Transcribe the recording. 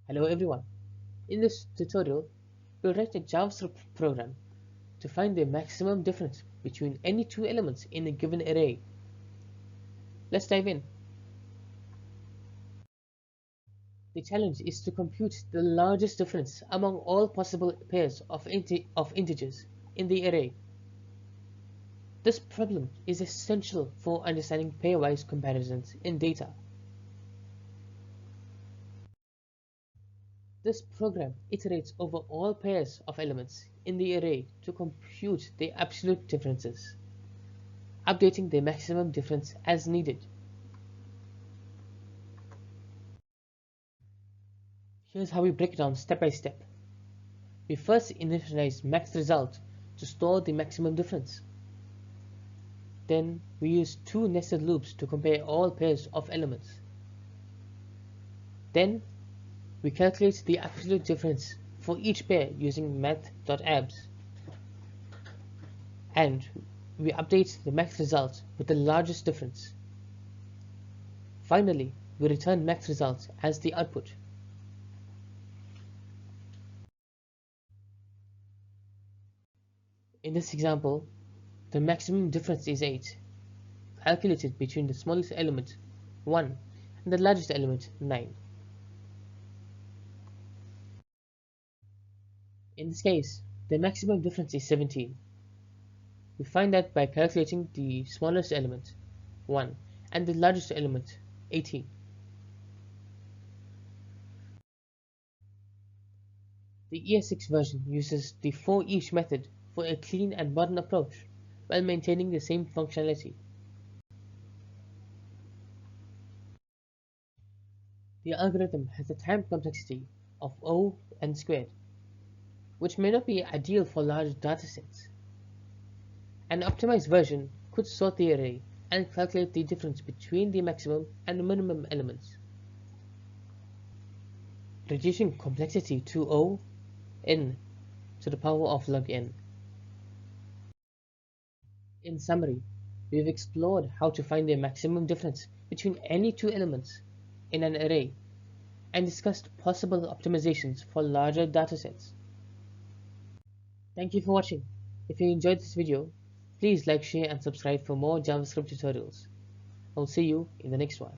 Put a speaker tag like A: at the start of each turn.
A: Hello everyone. In this tutorial, we'll write a JavaScript program to find the maximum difference between any two elements in a given array. Let's dive in. The challenge is to compute the largest difference among all possible pairs of integers in the array. This problem is essential for understanding pairwise comparisons in data. This program iterates over all pairs of elements in the array to compute the absolute differences, updating the maximum difference as needed. Here's how we break it down step by step. We first initialize max result to store the maximum difference. Then we use two nested loops to compare all pairs of elements. Then we calculate the absolute difference for each pair using Math.abs. And we update the max result with the largest difference. Finally, we return max results as the output. In this example, the maximum difference is 8, calculated between the smallest element, 1, and the largest element, 9. In this case, the maximum difference is 17. We find that by calculating the smallest element, 1, and the largest element, 18. The ES6 version uses the for each method for a clean and modern approach while maintaining the same functionality. The algorithm has a time complexity of O n squared, which may not be ideal for large datasets. An optimized version could sort the array and calculate the difference between the maximum and minimum elements, reducing complexity to O n to the power of log n. In summary, we've explored how to find the maximum difference between any two elements in an array and discussed possible optimizations for larger datasets. Thank you for watching. If you enjoyed this video, please like, share and subscribe for more JavaScript tutorials. I'll see you in the next one.